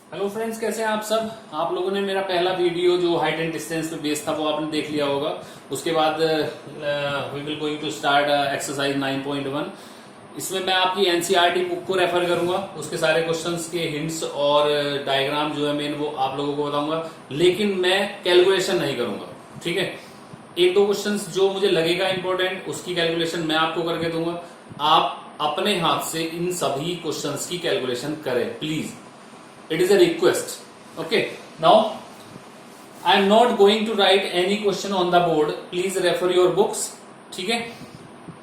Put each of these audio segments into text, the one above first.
Hello friends, कैसे हैं आप सब। आप लोगों ने मेरा पहला वीडियो जो हाइट एंड डिस्टेंस पे बेस्ड था वो आपने देख लिया होगा। उसके बाद we will going to start exercise 9.1। इसमें मैं आपकी एनसीईआरटी बुक को रेफर करूंगा, उसके सारे क्वेश्चंस के हिंट्स और डायग्राम जो है मेन वो आप लोगों को बताऊंगा, लेकिन मैं कैलकुलेशन नहीं करूंगा। ठीक है, एक दो क्वेश्चंस जो मुझे लगेगा इंपॉर्टेंट उसकी कैलकुलेशन मैं आपको करके दूंगा। आप अपने हाथ से इन सभी क्वेश्चंस की कैलकुलेशन करें please. It is a request. Okay. Now, I am not going to write any question on the board. Please refer your books. ठीक है,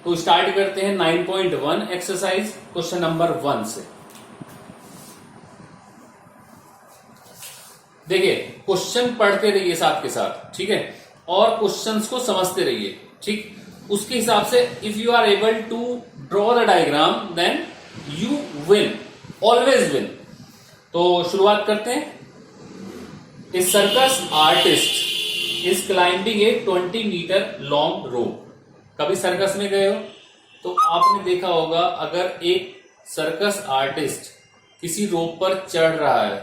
तो स्टार्ट करते हैं 9.1 एक्सरसाइज क्वेश्चन नंबर 1 से। देखिए, क्वेश्चन पढ़ते रहिए साथ के साथ, ठीक है, और क्वेश्चंस को समझते रहिए। ठीक, उसके हिसाब से if you are able to draw the diagram then you will always win. तो शुरुआत करते हैं। A circus artist is climbing a 20 metre long rope. कभी सर्कस में गए हो तो आपने देखा होगा, अगर एक सर्कस आर्टिस्ट किसी रोप पर चढ़ रहा है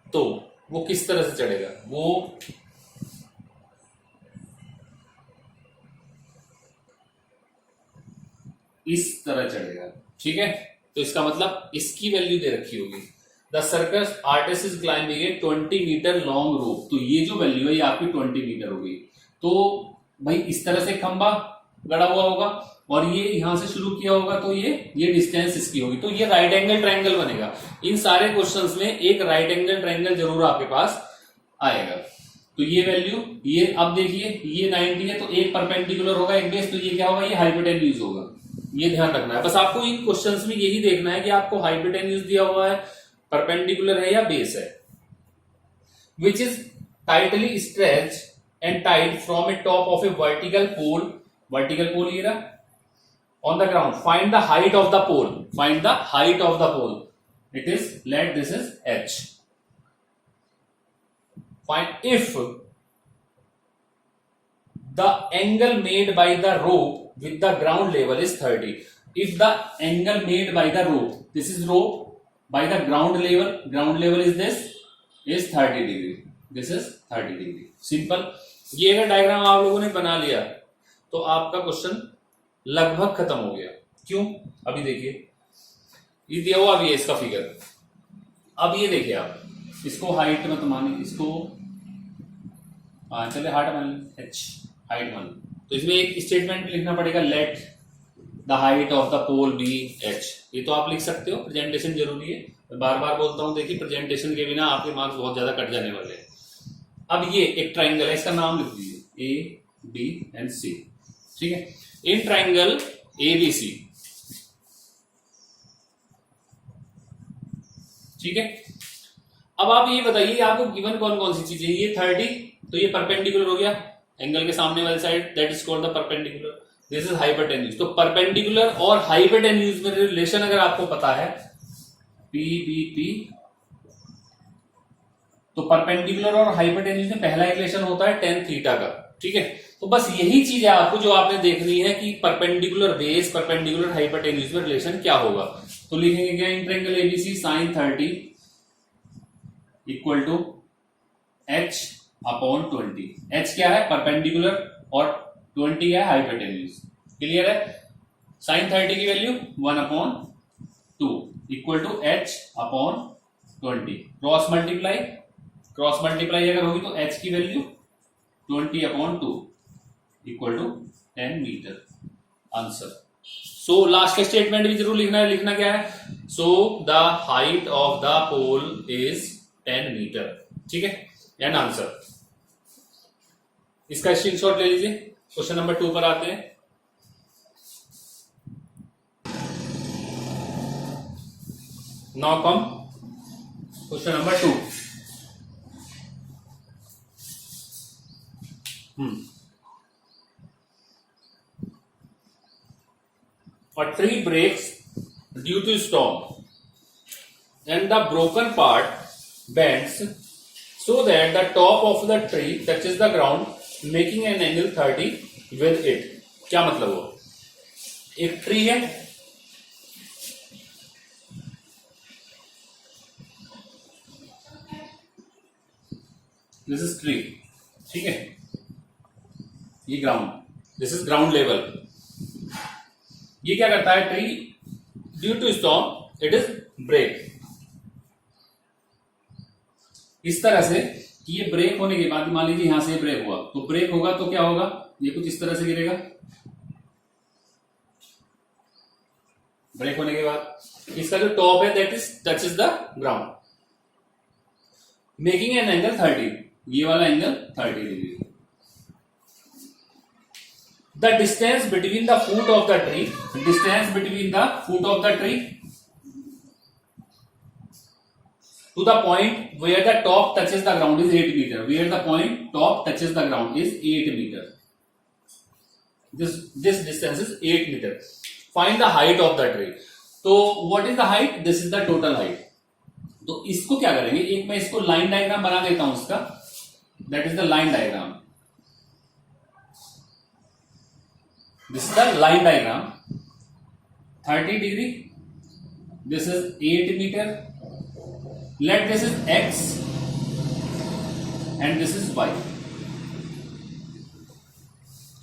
तो वो किस तरह से चढ़ेगा। वो इस तरह चढ़ेगा। ठीक है, तो इसका मतलब इसकी वैल्यू दे रखी होगी। The circus artist is climbing a 20 metre long rope. तो ये जो वैल्यू है ये आपकी 20 मीटर होगी। तो भाई इस तरह से खंबा गड़ा हुआ होगा और ये यहां से शुरू किया होगा, तो ये डिस्टेंस इसकी होगी। तो ये राइट एंगल ट्रायंगल बनेगा। इन सारे क्वेश्चंस में एक राइट एंगल ट्रायंगल जरूर आपके पास आएगा। तो ये वैल्यू, ये अब देखिए ये 90 है तो एक परपेंडिकुलर होगा एक बेस, तो ये क्या होगा, ये हाइपोटेन्यूज होगा। ये ध्यान रखना है। बस आपको इन क्वेश्चंस में यही देखना है कि आपको हाइपोटेन्यूज दिया हुआ है, परपेंडिकुलर है या बेस है। Which is tightly stretch and tied from a top of a vertical pole. Vertical pole ये रहा on the ground. Find the height of the pole. Find the height of the pole. It is let this is h. Find if the angle made by the rope with the ground level is 30. If the angle made by the rope, this is rope, by the ground level is this, is 30 degree. This is 30 degree. Simple. ये अगर diagram आप लोगों ने बना लिया तो आपका question लगभग खत्म हो गया। क्यों? अभी देखिए, ये दिया हुआ अभी है इसका फिगर। अब ये देखिए, आप इसको हाइट मत मानिए, इसको चले हाइट मान लीजिए, h हाइट मान। तो इसमें एक स्टेटमेंट लिखना पड़ेगा, let the height of the pole be h। ये तो आप लिख सकते हो, प्रेजेंटेशन जरूरी है। मैं बार बार बोलता हूं, देखिए प्रेजेंटेशन के बिना आपके मार्क्स बहुत ज्यादा कट जाने वाले हैं। अब ये एक ट्राइंगल है, इसका नाम लिख दीजिए ए बी एंड सी। ठीक है, इन ट्राइंगल ए बी सी। ठीक है, अब आप ये बताइए आपको गिवन कौन कौन सी चीजें। ये 30, तो ये परपेंडिकुलर हो गया एंगल के सामने वाली side, that is called the perpendicular. This is hypotenuse. तो परपेंडिकुलर और हाइपोटेन्यूज में रिलेशन अगर आपको पता है पी बी पी, तो परपेंडिकुलर और हाइपोटेन्यूज में पहला रिलेशन होता है tan थीटा का। ठीक है, तो बस यही चीज है आपको जो आपने देखनी है कि परपेंडिकुलर बेस, परपेंडिकुलर हाइपोटेन्यूज में रिलेशन क्या होगा। तो लिखेंगे क्या, in triangle ABC sin 30 equal to h upon 20। h क्या है, परपेंडिकुलर, और 20 है हाइपोटेन्यूज। क्लियर है? sin 30 की value 1 upon 2 equal to h upon 20। Cross multiply अगर होगी तो h की value 20 upon 2 equal to 10 metre. Answer. So last का स्टेटमेंट भी जरूर लिखना है। लिखना क्या है, so the height of the pole is 10 metre. ठीक है, एंड आंसर। इसका स्क्रीनशॉट ले लीजिए। क्वेश्चन नंबर 2 पर आते हैं। Now come question number 2। A tree breaks due to storm and the broken part bends so that the top of the tree touches the ground, making an angle 30 with it. क्या मतलब हुआ, एक tree है, this is tree, ठीक है, ये ground, this is ground level. ये क्या करता है, tree due to storm it is break. इस तरह से कि ये ब्रेक होने के बाद, मान लीजिए यहां से ब्रेक हुआ, तो ब्रेक होगा तो क्या होगा, ये कुछ इस तरह से गिरेगा। ब्रेक होने के बाद इसका जो टॉप है that is touches the ground, making an angle 30, ये वाला angle 30 degree. The distance between the foot of the tree, distance between the foot of the tree to the point where the top touches the ground is 8 meter. Where the point top touches the ground is 8 meter. This distance is 8 meter. Find the height of the tree. तो what is the height? This is the total height. तो इसको क्या करेंगे, एक मैं इसको line diagram बना देता हूं इसका, that is the line diagram. This is the line diagram. 30 degree. This is 8 meter. Let this is x and this is y.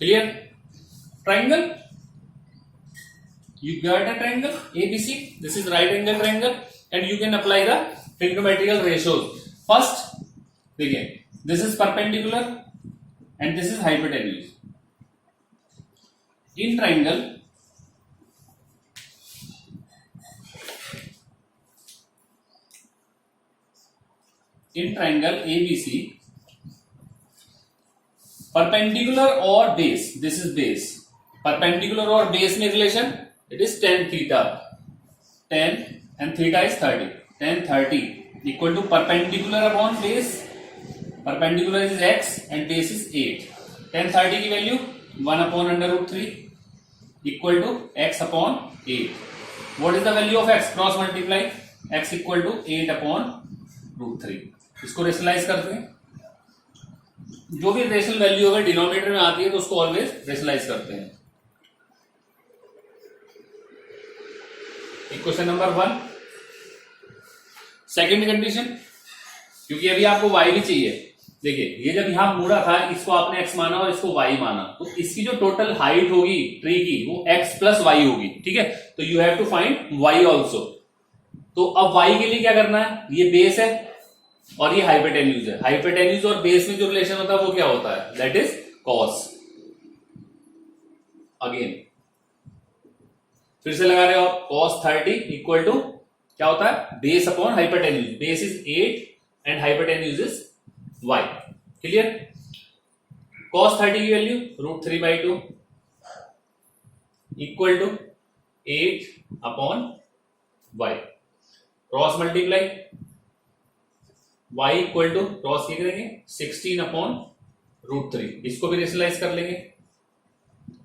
Clear? Triangle. You got a triangle ABC. This is right angle triangle, and you can apply the trigonometrical ratios. First, begin. This is perpendicular, and this is hypotenuse. In triangle, ABC, perpendicular or base, this is base, perpendicular or base में relation, it is tan theta, tan and theta is 30, tan 30 equal to perpendicular upon base, perpendicular is x and base is 8, tan 30 की value 1 upon under root 3 equal to x upon 8. What is the value of x? Cross multiply, x equal to 8 upon root 3. इसको rationalise करते हैं, जो भी rational value अगर denominator में आती है तो उसको ऑलवेज रेशनलाइज करते हैं। क्वेश्चन नंबर 1, सेकंड कंडीशन, क्योंकि अभी आपको y भी चाहिए। देखिए ये जब यहां मुड़ा था, इसको आपने x माना और इसको y माना, तो इसकी जो टोटल हाइट होगी ट्री की वो x प्लस वाई होगी, ठीक है। तो you have to find y also. तो अब y के लिए क्या करना है, ये बेस है और ये हाइपोटेन्यूज है। हाइपोटेन्यूज और बेस में जो रिलेशन होता है वो क्या होता है, दैट इज कॉस। अगेन फिर से लगा रहे हो, कॉस 30 इक्वल टू क्या होता है, base upon hypotenuse. Base is 8 and hypotenuse is y। Clear? Cos 30 की value √3/2 equal to 8 upon y। Cross multiply, y equal to cross ये करेंगे 16 अपॉन √3, इसको भी रेशनलाइज कर लेंगे,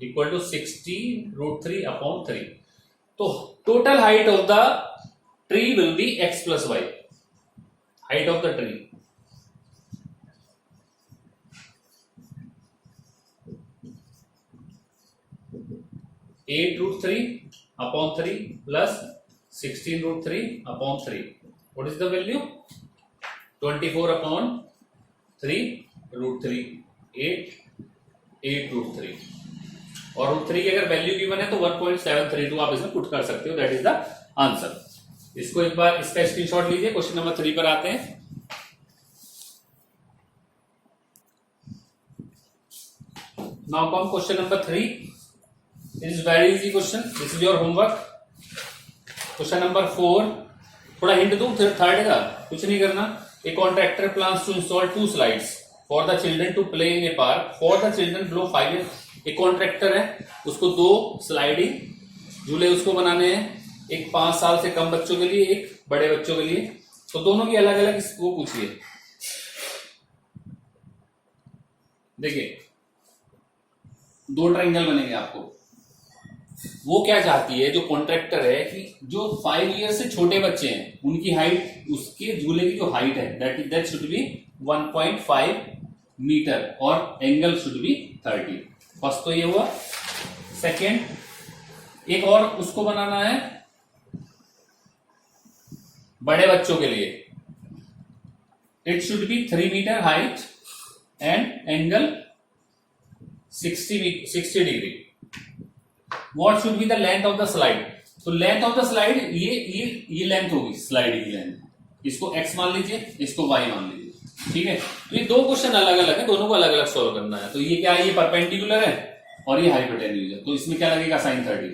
इक्वल टू 16 √3 अपॉन 3। तो total height of the tree will be x plus Y, height of the tree. (8√3 upon 3 plus 16√3 upon 3). What is the value? 24 upon 3 √3, 8√3। और √3 की अगर वैल्यू गिवन है तो 1.732 आप इसमें पुट कर सकते हो, दैट इज द आंसर। इसको एक बार इसका स्क्रीनशॉट लीजिए। क्वेश्चन नंबर 3 पर आते हैं। Now come question number 3। It is very easy question. This is your homework. Question number 4. थोड़ा हिंट दूं थर्ड का, कुछ नहीं करना। A contractor plans to install 2 slides for the children to play in a park. For the children below 5 years. एक contractor है, उसको 2 sliding झूले उसको बनाने हैं, एक 5 साल से कम बच्चों के लिए, एक बड़े बच्चों के लिए। तो दोनों की अलग अलग वो पूछिए। देखिए 2 ट्रायंगल बनेंगे आपको। वो क्या चाहती है, जो कॉन्ट्रैक्टर है, कि जो 5 ईयर से छोटे बच्चे हैं उनकी हाइट, उसके झूले की जो हाइट है दैट शुड बी 1.5 मीटर और एंगल शुड बी 30। फर्स्ट तो ये हुआ। सेकेंड, एक और उसको बनाना है बड़े बच्चों के लिए। It should be 3 metre height and angle 60 degree. What should be the length of the slide? तो लेंथ ऑफ द स्लाइड ये लेंथ होगी स्लाइड की लेंथ, इसको x मान लीजिए, इसको y मान लीजिए, ठीक है। तो ये दो क्वेश्चन अलग अलग है, दोनों को अलग अलग सोल्व करना है। तो ये क्या है, ये परपेंडिकुलर है और ये हाइपोटेन्यूज है, तो इसमें क्या लगेगा sin 30,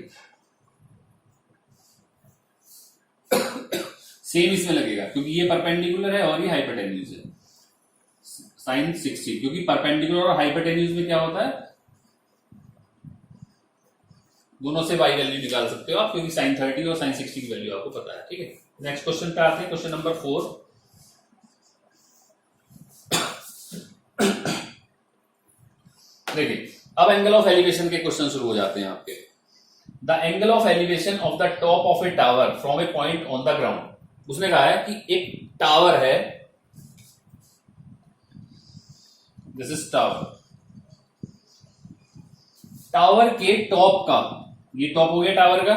सेम इसमें लगेगा क्योंकि ये परपेंडिकुलर है और ये हाइपोटेन्यूज है, sin 60, क्योंकि परपेंडिकुलर और हाइपोटेन्यूज में क्या होता है, दोनों से y वैल्यू निकाल सकते हो आप, क्योंकि sin 30 और sin 60 की वैल्यू आपको पता है, ठीक है। नेक्स्ट क्वेश्चन पे आते हैं, क्वेश्चन नंबर 4। देखिए अब एंगल ऑफ एलिवेशन के क्वेश्चन शुरू हो जाते हैं आपके। The angle of elevation of the top of a tower from a point on the ground. उसने कहा है कि एक टावर है, दिस इज टावर, टावर के टॉप का, ये टॉप हो गया टावर का,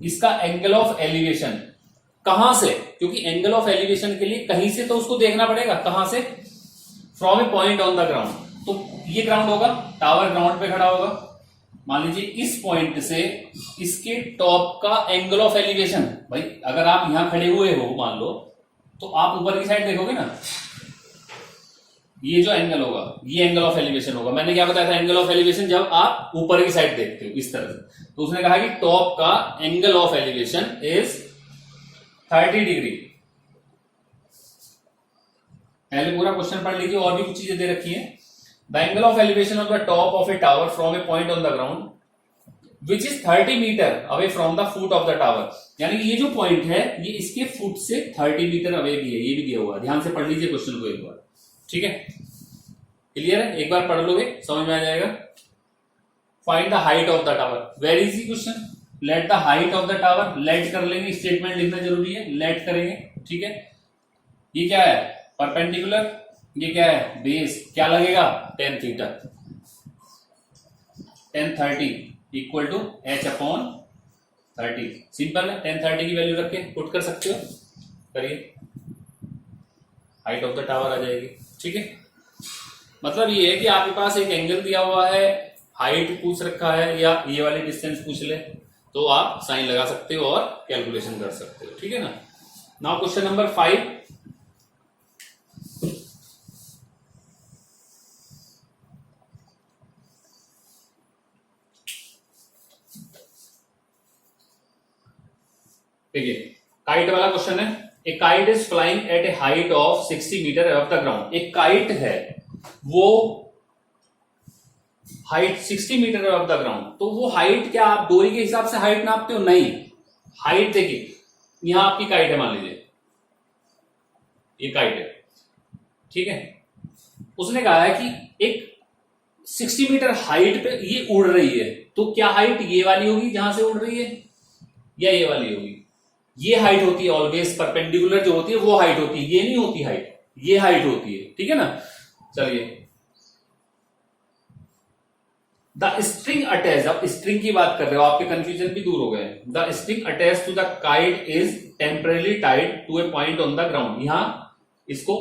इसका एंगल ऑफ एलिवेशन कहां से, क्योंकि एंगल ऑफ एलिवेशन के लिए कहीं से तो उसको देखना पड़ेगा, कहां से, from a point on the ground. तो ये ग्राउंड होगा, टावर ग्राउंड पे खड़ा होगा, मान लीजिए इस पॉइंट से इसके टॉप का एंगल ऑफ एलिवेशन, भाई अगर आप यहां खड़े हुए हो मान लो, तो आप ऊपर की साइड देखोगे ना, ये जो एंगल होगा ये एंगल ऑफ एलिवेशन होगा। मैंने क्या बताया था, एंगल ऑफ एलिवेशन जब आप ऊपर की साइड देखते हो इस तरह से। तो उसने कहा कि टॉप का angle of elevation is 30 degree. पहले पूरा क्वेश्चन पढ़ लीजिए, और भी कुछ चीजें दे रखी है। The angle of elevation of the top of a tower from a point on the ground which is 30 metre away from the foot of the tower. यानी कि ये जो पॉइंट है ये इसके फुट से 30 मीटर अवे भी है, ये भी दिया हुआ है। ध्यान से पढ़ लीजिए क्वेश्चन को एक बार, ठीक है, क्लियर है, एक बार पढ़ लोगे समझ में आ जाएगा। Find the height of the tower, very easy question. Let the height of the tower, let कर लेंगे, स्टेटमेंट लिखना जरूरी है, लेट करेंगे, ठीक है। ये क्या है, परपेंडिकुलर, ये क्या है, बेस, क्या लगेगा, tan theta, tan 30 equal to h upon 30। Simple है, tan 30 की वैल्यू रख के पुट कर सकते हो, करिए, हाइट ऑफ द टावर आ जाएगी, ठीक है। मतलब ये है कि आपके पास एक एंगल दिया हुआ है, हाइट पूछ रखा है, या ये वाली डिस्टेंस पूछ ले, तो आप साइन लगा सकते हो और कैलकुलेशन कर सकते हो, ठीक है ना। Now question number 5। देखिए काइट वाला क्वेश्चन है। A kite is flying at a height of 60 metre above the ground. एक काइट है, वो height 60 metre above the ground. तो वो हाइट क्या आप डोरी के हिसाब से हाइट नापते हो? नहीं, हाइट देखिए, यहां आपकी काइट है, मान लीजिए ये काइट है, ठीक है। उसने कहा है कि एक 60 मीटर हाइट पे ये उड़ रही है, तो क्या हाइट ये वाली होगी जहां से उड़ रही है, या ये वाली होगी? ये हाइट होती है ऑलवेज, परपेंडिकुलर जो होती है वो हाइट होती है, ये नहीं होती हाइट, ये हाइट होती है, ठीक है ना। चलिए, द स्ट्रिंग अटैच, अब स्ट्रिंग की बात कर रहे हो, आपके कंफ्यूजन भी दूर हो गए। The string attach to the kite is temporarily tied to a point on the ground. यहां इसको,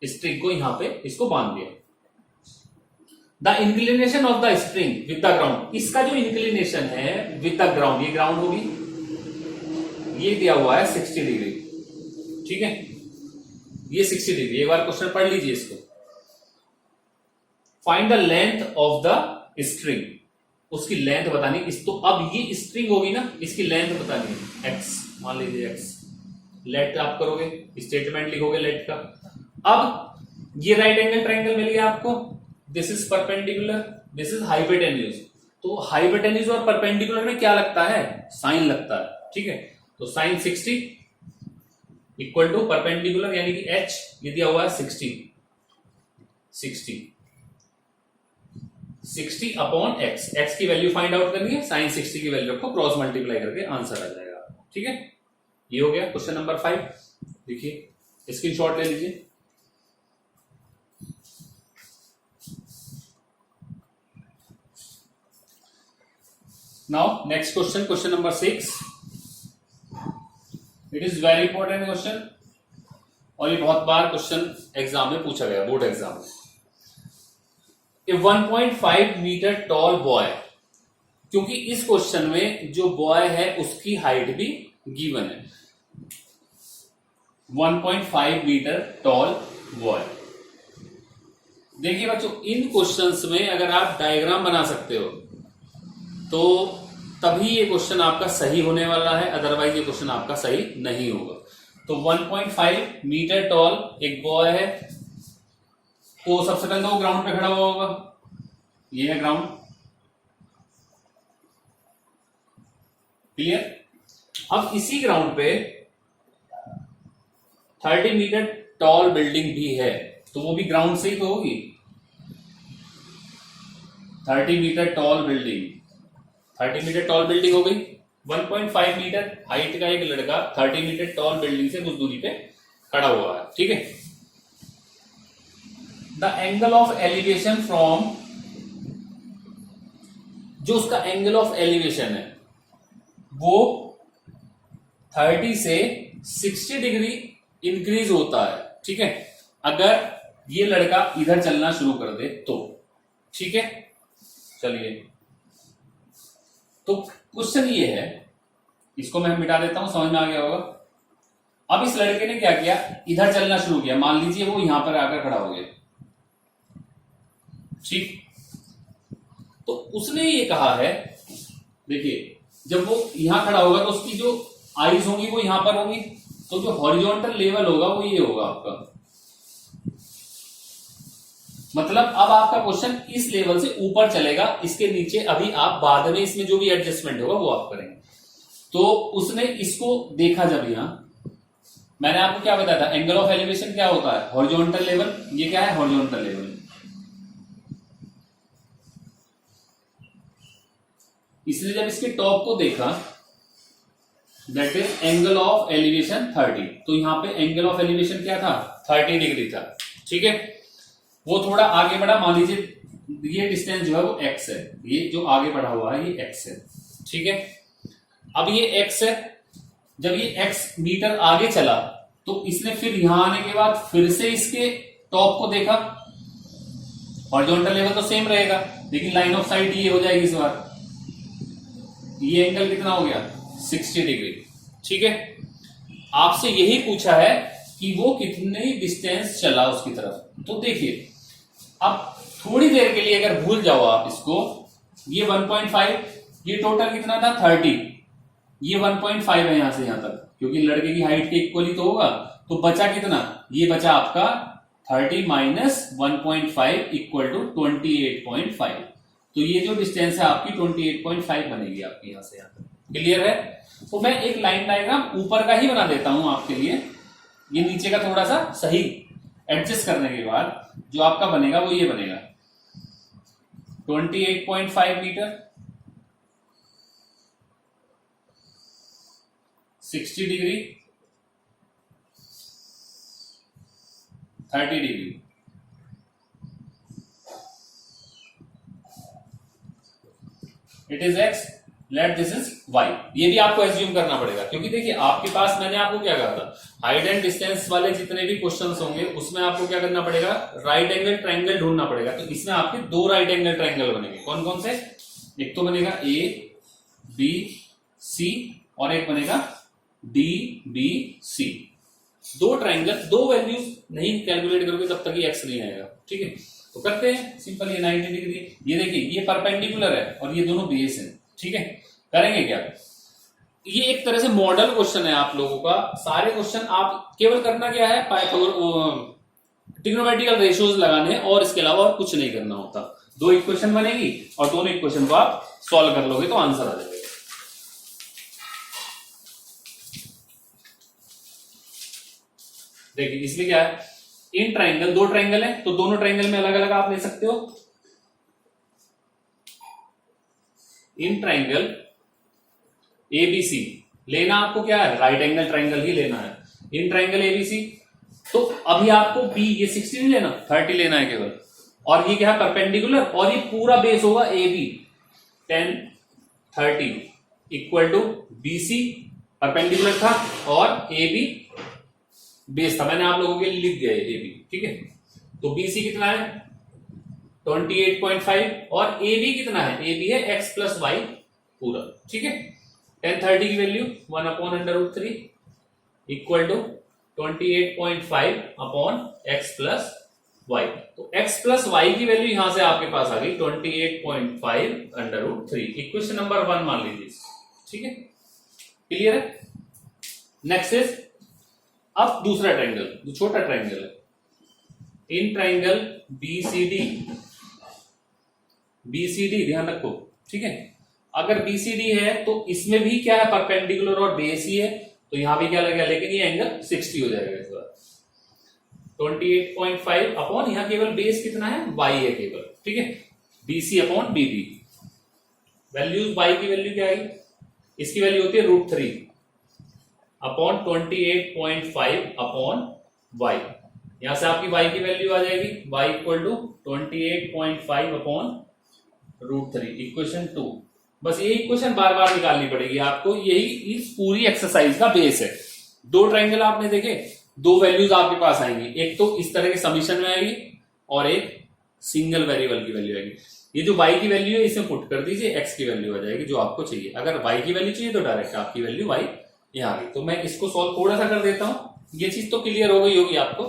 स्ट्रिंग को यहां पे इसको बांध दिया। The inclination of the string with the ground, इसका जो इंक्लिनेशन है विद द ग्राउंड, ये ग्राउंड होगी, ये दिया हुआ है 60 डिग्री, ठीक है, ये 60 डिग्री। एक बार क्वेश्चन पढ़ लीजिए इसको। Find the length of the string, उसकी लेंथ बतानी इस, तो अब ये स्ट्रिंग होगी ना, इसकी लेंथ बतानी है, x मान लीजिए x। लेट आप करोगे, स्टेटमेंट लिखोगे लेट का। अब ये राइट एंगल ट्रायंगल मिल गया आपको, this is perpendicular, this is hypotenuse. तो हाइपोटेन्यूज और परपेंडिकुलर में क्या लगता है, साइन लगता है, ठीक है। तो साइन 60 इक्वल टू परपेंडिकुलर यानी कि h, ये दिया हुआ है 60 अपॉन x की वैल्यू फाइंड आउट करनी है, साइन 60 की वैल्यू को क्रॉस मल्टीप्लाई करके आंसर आ जाएगा, ठीक है। ये हो गया क्वेश्चन नंबर 5। देखिए स्क्रीनशॉट ले लीजिए। Now next question, question number 6। It is very important question. और ये बहुत बार क्वेश्चन एग्जाम में पूछा गया, बोर्ड एग्जाम में। ए 1.5 मीटर टॉल बॉय, क्योंकि इस क्वेश्चन में जो बॉय है उसकी हाइट भी गिवन है, 1.5 मीटर टॉल बॉय। देखिए बच्चों, इन क्वेश्चंस में अगर आप डायग्राम बना सकते हो तो तभी ये क्वेश्चन आपका सही होने वाला है, अदरवाइज ये क्वेश्चन आपका सही नहीं होगा। तो 1.5 मीटर टॉल एक बॉय है, तो सबसे पहले तो वो ग्राउंड पे खड़ा हुआ होगा, ये है ग्राउंड, क्लियर। अब इसी ग्राउंड पे 30 मीटर टॉल बिल्डिंग भी है, तो वो भी ग्राउंड से ही तो होगी। 30 metre tall building, 30 metre tall building हो गई। 1.5 मीटर हाइट का एक लड़का 30 मीटर टॉल बिल्डिंग से कुछ दूरी पे खड़ा हुआ है, ठीक है। The angle of elevation from, जो उसका एंगल ऑफ एलिवेशन है वो 30 से 60 डिग्री इंक्रीज होता है, ठीक है, अगर ये लड़का इधर चलना शुरू कर दे तो, ठीक है। चलिए, तो क्वेश्चन ये है, इसको मैं मिटा देता हूं, समझ में आ गया होगा। अब इस लड़के ने क्या किया, इधर चलना शुरू किया, मान लीजिए वो यहां पर आकर खड़ा हो गया, ठीक। तो उसने ये कहा है, देखिए जब वो यहां खड़ा होगा तो उसकी जो आईज होंगी वो यहां पर होंगी, तो जो हॉरिजॉन्टल लेवल होगा वो ये होगा आपका। मतलब अब आपका क्वेश्चन इस लेवल से ऊपर चलेगा, इसके नीचे अभी आप बाद में इसमें जो भी एडजस्टमेंट होगा वो आप करेंगे। तो उसने इसको देखा, जब यहां मैंने आपको क्या बताया था, एंगल ऑफ एलिवेशन क्या होता है, हॉरिजॉन्टल लेवल, ये क्या है हॉरिजॉन्टल लेवल। इसलिए जब इसके टॉप को देखा, that is angle of elevation 30, तो यहां पे एंगल ऑफ एलिवेशन क्या था, 30 डिग्री था, ठीक है। वो थोड़ा आगे बढ़ा, मान लीजिए ये डिस्टेंस जो है वो x है, ये जो आगे बढ़ा हुआ है ये x है, ठीक है। अब ये x है, जब ये x मीटर आगे चला तो इसने फिर यहां आने के बाद फिर से इसके टॉप को देखा, हॉरिजॉन्टल लेवल तो सेम रहेगा लेकिन लाइन ऑफ साइट ये हो जाएगी इस बार, ये एंगल कितना हो गया 60 डिग्री, ठीक है। आपसे यही पूछा है कि वो कितनी डिस्टेंस चला उसकी तरफ। तो देखिए, अब थोड़ी देर के लिए अगर भूल जाओ आप इसको, ये 1.5, ये टोटल कितना था 30, ये 1.5 है यहां से यहां तक, क्योंकि लड़के की हाइट के इक्वली तो होगा, तो बचा कितना, ये बचा आपका 30 माइनस 1.5 इक्वल टू 28.5, तो ये जो डिस्टेंस है आपकी 28.5 बनेगी आपकी यहां से यहां तक, क्लियर है। तो मैं एक लाइन डायग्राम ऊपर का ही बना देता हूं आपके लिए, ये नीचे का थोड़ा सा सही एडजस्ट करने के बाद जो आपका बनेगा वो ये बनेगा 28.5 metre, 60 degree, 30 degree, it is x, let this is y। ये भी आपको एज्यूम करना पड़ेगा, क्योंकि देखिए आपके पास मैंने आपको क्या कहा था, हाइट एंड डिस्टेंस वाले जितने भी क्वेश्चंस होंगे उसमें आपको क्या करना पड़ेगा, राइट एंगल ट्रायंगल ढूंढना पड़ेगा। तो इसमें आपके दो राइट एंगल ट्रायंगल बनेंगे, कौन कौन से, एक तो बनेगा ए बी सी और एक बनेगा डी बी सी। दो ट्रायंगल, दो वैल्यूज नहीं कैलकुलेट करोगे तब तक ये x नहीं आएगा, ठीक है। तो करते हैं सिंपल, ये 90 डिग्री, ये देखिए ये परपेंडिकुलर है और ये दोनों बेस है, ठीक है। करेंगे क्या, ये एक तरह से मॉडल क्वेश्चन है आप लोगों का, सारे क्वेश्चन आप केवल करना क्या है, ट्रिग्नोमेट्रिकल रेशियोज लगाने और इसके अलावा और कुछ नहीं करना होता। दो इक्वेशन बनेगी और दोनों इक्वेशन को आप सॉल्व कर लोगे तो आंसर आ जाएगा। देखिए इसमें क्या है, इन ट्रायंगल, दो ट्रायंगल है तो दोनों ट्रायंगल में अलग अलग आप ले सकते हो। इन ट्रायंगल एबीसी लेना आपको क्या है, राइट एंगल ट्रायंगल ही लेना है। इन ट्रायंगल एबीसी, तो अभी आपको बी, ये 60 नहीं लेना, 30 लेना है केवल, और ये क्या है परपेंडिकुलर, और ये पूरा बेस होगा A B, 10 30 equal to B C perpendicular था और ए बी बेस था, मैंने आप लोगों के लिए लिख दिया है AB, ठीक है। तो BC कितना है 28.5 और AB कितना है, AB है x प्लस वाई पूरा, ठीक है। 1030 की value 1/√3 equal to 28.5 upon x plus Y. तो x प्लस वाई की वैल्यू यहां से आपके पास आ गई 28.5/√3, इक्वेशन नंबर 1 मान लीजिए, ठीक है। क्लियर है। नेक्स्ट इज, अब दूसरा ट्रायंगल, जो छोटा ट्रायंगल है, इन ट्रायंगल BCD ध्यान रखो, ठीक है। अगर BCD है तो इसमें भी क्या है, परपेंडिकुलर और बेस ही है, तो यहां भी क्या लगेगा, लेकिन ये एंगल 60 हो जाएगा इस बार। 28.5 अपॉन यहां केवल बेस कितना है, y है केवल, ठीक है। BC upon BD, values y की वैल्यू क्या है, इसकी वैल्यू होती है √3 अपॉन 28.5 अपॉन y। यहां से आपकी y की वैल्यू आ जाएगी y equal to 28.5 upon √3, equation 2। बस ये इक्वेशन बार बार निकालनी पड़ेगी आपको, यही इस पूरी एक्सरसाइज का बेस है। दो ट्रायंगल आपने देखे, दो वैल्यूज आपके पास आएंगी, एक तो इस तरह के समीशन में आएगी और एक सिंगल वेरिएबल की वैल्यू आएगी। ये जो y की वैल्यू है इसे पुट कर दीजिए, x की वैल्यू आ जाएगी जो आपको चाहिए। अगर y की वैल्यू चाहिए तो डायरेक्ट आपकी वैल्यू y यहाँ आ गई। तो मैं इसको सॉल्व थोड़ा सा कर देता हूं, ये चीज तो क्लियर हो गई होगी आपको।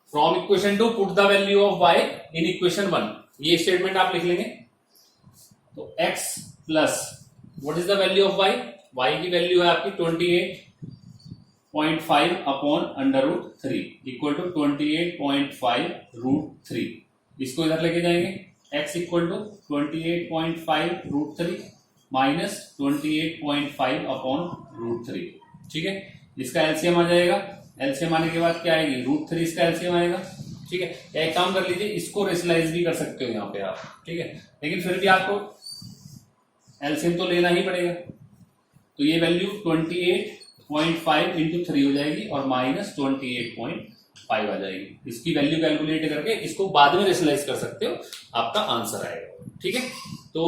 From equation 2 put the value of y in equation 1, ये स्टेटमेंट आप लिख लेंगे। तो x plus what is the value of y, y की वैल्यू है आपकी 28.5 अपॉन √3 इक्वल टू 28.5 √3। इसको इधर लेके जाएंगे, x equal to 28.5 √3 minus 28.5 upon √3, ठीक है। इसका एलसीएम आ जाएगा, एलसीएम आने के बाद क्या आएगी, √3 इसका एलसीएम आएगा, ठीक है। एक काम कर लीजिए, इसको रेशनलाइज भी कर सकते हो यहाँ पे आप, ठीक है, लेकिन फिर भी आपको एलसीएम तो लेना ही पड़ेगा। तो ये वैल्यू 28.5 इंटू 3 हो जाएगी और माइनस 28.5 आ जाएगी। इसकी वैल्यू कैलकुलेट करके इसको बाद में रेशनलाइज कर सकते हो, आपका आंसर आएगा, ठीक है। तो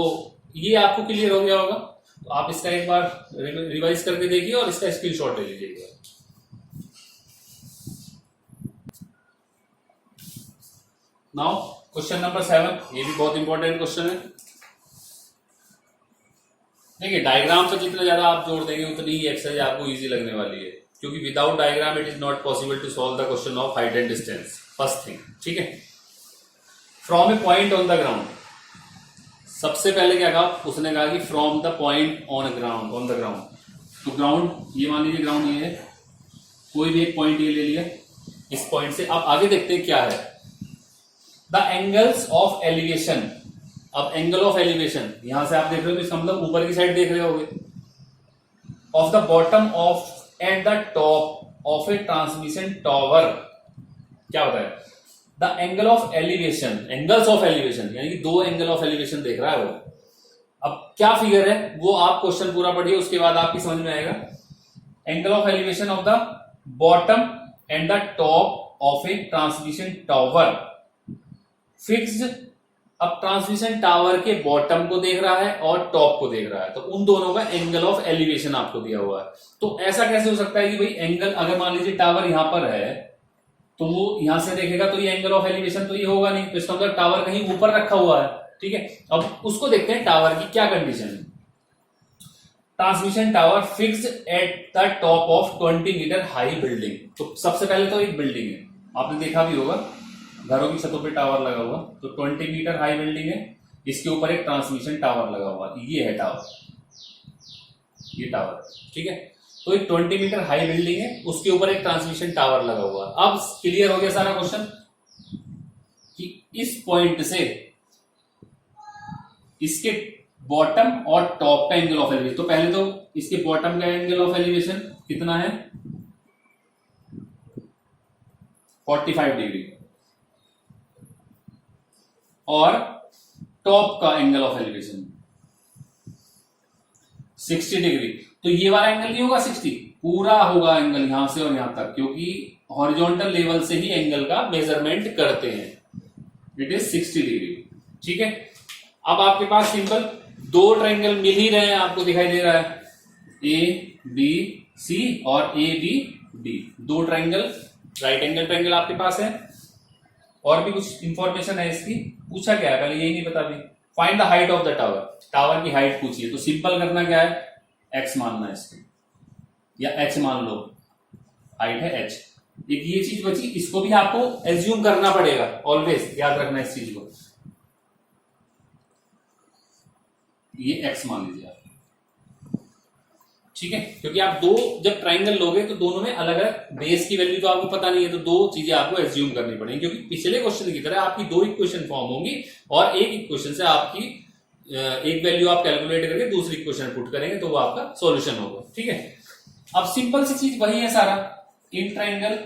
ये आपको क्लियर हो गया होगा, तो आप इसका एक बार रिवाइज करके देखिए और इसका स्क्रीनशॉट ले लीजिएगा। नाउ क्वेश्चन नंबर 7, ये भी बहुत इंपॉर्टेंट क्वेश्चन है। देखिए, डायग्राम से जितना ज्यादा आप जोड़ देंगे उतनी ही एक्सरसाइज आपको इजी लगने वाली है, क्योंकि without diagram it is not possible to solve the question of height and distance, first thing, ठीक है। From a point on the ground, सबसे पहले क्या कहा उसने, कहा कि from the point on ground, on the ground. तो ग्राउंड, ये मान लीजिए ग्राउंड ये है, कोई भी एक पॉइंट ये ले लिया, इस पॉइंट से आप आगे देखते हैं क्या है, द एंगल्स ऑफ एलिवेशन। अब एंगल ऑफ एलिवेशन यहां से आप देख रहे हो तो इसका मतलब ऊपर की साइड देख रहे होगे, of the bottom of and the top of A transmission tower. क्या होता है, the angle of elevation, angles of elevation यानी कि दो एंगल ऑफ एलिवेशन देख रहा है वो। अब क्या फिगर है वो आप क्वेश्चन पूरा पढ़िए, उसके बाद आपकी समझ में आएगा। Angle of elevation of the bottom and the top of A transmission tower fixed. अब ट्रांसमिशन टावर के बॉटम को देख रहा है और टॉप को देख रहा है, तो उन दोनों का एंगल ऑफ एलिवेशन आपको दिया हुआ है। तो ऐसा कैसे हो सकता है कि भाई एंगल, अगर मान लीजिए टावर यहां पर है तो वो यहां से देखेगा तो ये एंगल ऑफ एलिवेशन तो ये होगा नहीं, तो इसका मतलब टावर कहीं ऊपर रखा हुआ है, ठीक है। अब उसको देखते हैं टावर की क्या कंडीशन है। Transmission tower fixed at the top of 20 metre high building. तो सबसे पहले तो एक बिल्डिंग है, आपने देखा भी होगा घरों की छतों पे टावर लगा हुआ, तो 20 मीटर हाई बिल्डिंग है, इसके ऊपर एक ट्रांसमिशन टावर लगा हुआ, ये है टावर, ये टावर, ठीक है। तो एक 20 मीटर हाई बिल्डिंग है, उसके ऊपर एक ट्रांसमिशन टावर लगा हुआ। अब क्लियर हो गया सारा क्वेश्चन कि इस पॉइंट से इसके बॉटम और टॉप का एंगल ऑफ एलिवेशन, तो पहले तो इसके बॉटम का एंगल ऑफ एलिवेशन कितना है 45 डिग्री, और टॉप का एंगल ऑफ एलिवेशन 60 डिग्री। तो ये वाला एंगल नहीं होगा 60, पूरा होगा एंगल यहां से और यहां तक, क्योंकि हॉरिजॉन्टल लेवल से ही एंगल का मेजरमेंट करते हैं। It is 60 degree. ठीक है, अब आपके पास सिंपल दो ट्रायंगल मिल ही रहे हैं, आपको दिखाई दे रहा है ए बी सी और ए बी डी, दो ट्रायंगल, राइट एंगल ट्रायंगल आपके पास है। और भी कुछ इंफॉर्मेशन है इसकी, पूछा क्या है पहले यही नहीं पता अभी। Find the height of the tower, tower की हाइट पूछिए, तो सिंपल करना क्या है, एक्स मानना है इसको, या एच मान लो, हाइट है एच। एक ये चीज बची, इसको भी आपको एज्यूम करना पड़ेगा, ऑलवेज याद रखना इस चीज को। ये एक्स मान लीजिए आप, ठीक है, क्योंकि आप दो जब ट्राइंगल लोगे तो दोनों में अलग अलग बेस की वैल्यू तो आपको पता नहीं है, तो दो चीजें आपको एज्यूम करनी पड़ेंगी, क्योंकि पिछले क्वेश्चन की तरह आपकी दो इक्वेशन फॉर्म होंगी और एक इक्वेशन से आपकी एक वैल्यू आप कैलकुलेट करके दूसरी इक्वेशन पुट करेंगे तो वो आपका सॉल्यूशन होगा। ठीक है, अब सिंपल सी चीज वही है सारा, इन ट्राइंगल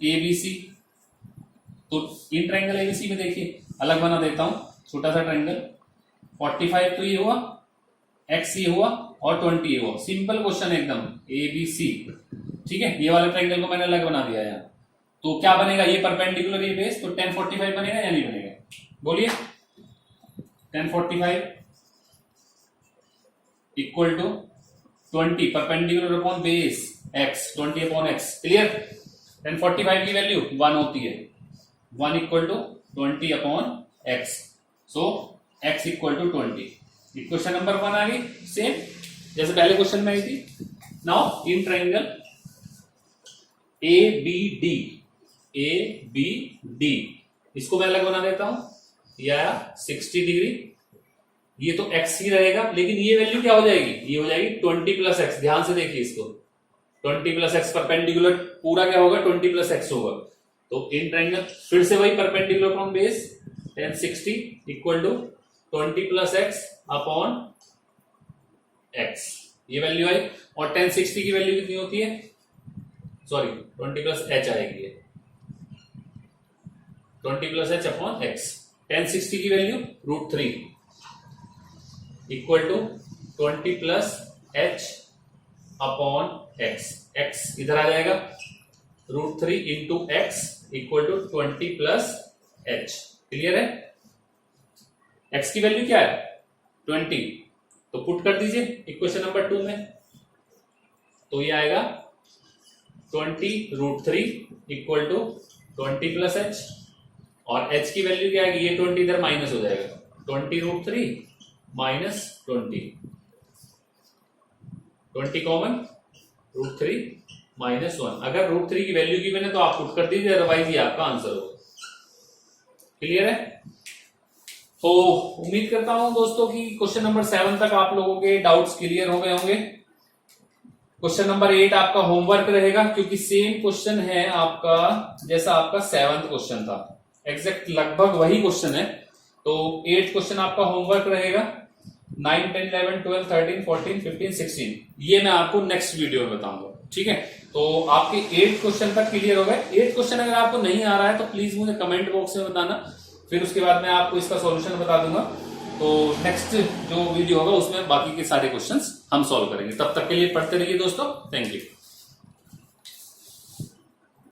एबीसी, तो इन ट्राइंगल एबीसी में देखिए अलग बना देता हूं, छोटा सा ट्राइंगल 45 तो ये हुआ, एक्स ये हुआ और 20 ये हुआ, सिंपल क्वेश्चन एकदम एबीसी। ठीक है, ये वाले ट्राइंगल को मैंने अलग बना दिया है, तो क्या बनेगा, ये परपेंडिकुलर ये बेस, तो 1045 बनेगा या नहीं बनेगा, बोलिए। 1045 equal to 20 perpendicular upon base x, 20 upon x, clear. 1045 की वैल्यू 1 होती है, 1 equal to 20 upon x, so x equal to 20। Equation number 1 आ गई, सेम जैसे पहले क्वेश्चन में आई थी। Now in triangle A B D, A B D, इसको मैं अलग बना देता हूं, या 60 डिग्री, ये तो x ही रहेगा, लेकिन ये वैल्यू क्या हो जाएगी, ये हो जाएगी 20 प्लस एक्स। ध्यान से देखिए इसको, 20 प्लस एक्स परपेंडिकुलर पूरा क्या होगा, 20 प्लस एक्स होगा। तो इन ट्राइंगल फिर से वही perpendicular from base 1060 equal to 20 plus X upon X, ये वैल्यू आई। और 1060 की वैल्यू कितनी होती है, सॉरी 20 प्लस एच आएगी, 20 प्लस एच अपॉन एक्स। 1060 की value √3 equal to 20 plus H upon X, X इधर आ जाएगा, √3 into X equal to 20 plus H, clear है। एक्स की वैल्यू क्या है 20, तो पुट कर दीजिए इक्वेशन नंबर 2 में, तो ये आएगा 20 √3 इक्वल टू 20 प्लस एच, और एच की वैल्यू क्या आएगी, ये 20 इधर माइनस हो जाएगा, 20 √3 माइनस 20 कॉमन, √3 माइनस 1। अगर √3 की वैल्यू की मैंने तो आप पुट कर दीजिए, अदरवाइज ये आपका आंसर होगा, क्लियर है। तो उम्मीद करता हूं दोस्तों कि क्वेश्चन नंबर 7 तक आप लोगों के डाउट्स क्लियर हो गए होंगे। क्वेश्चन नंबर 8 आपका होमवर्क रहेगा, क्योंकि सेम क्वेश्चन है आपका जैसा आपका 7th क्वेश्चन था, एग्जैक्ट लगभग वही क्वेश्चन है। तो 8 क्वेश्चन आपका होमवर्क रहेगा, 9, 10, 11, 12, 13, 14, 15, 16 ये मैं आपको नेक्स्ट वीडियो में बताऊंगा। ठीक है, तो आपके 8 क्वेश्चन तक क्लियर हो गए। 8 क्वेश्चन अगर आपको नहीं आ रहा है तो प्लीज मुझे कमेंट बॉक्स में बताना, फिर उसके बाद मैं आपको इसका सॉल्यूशन बता दूंगा। तो नेक्स्ट जो वीडियो होगा उसमें बाकी के सारे क्वेश्चंस हम सॉल्व करेंगे। तब तक के लिए पढ़ते रहिए दोस्तों, थैंक यू।